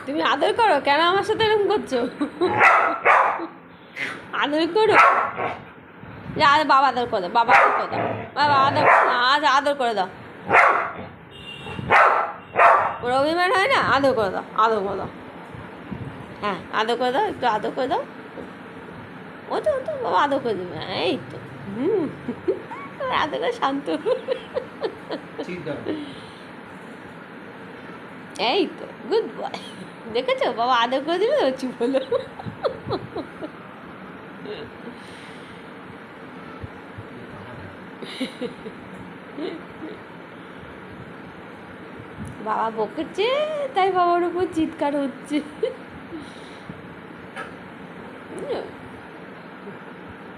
তুমি আদর করো, কেন আমার সাথে এরকম করছো? আদর করো, বাবা আদর করে দাও, বাবা আদর করে দাও, বাবা আদর, আজ আদর করে দাও। ওর অভিমান হয় না, আদর করে দাও, আদর করে দাও। হ্যাঁ, আদর করে দাও, একটু আদর করে দাও। ও তো বাবা আদর করে দেবে। এই তো আদর করে শান্ত। এই তো গুড বয়, দেখেছো বাবা আদর করে দিল, চুপ হলো। বাবা বকেছে, তাই বাবার উপর চিৎকার হচ্ছে।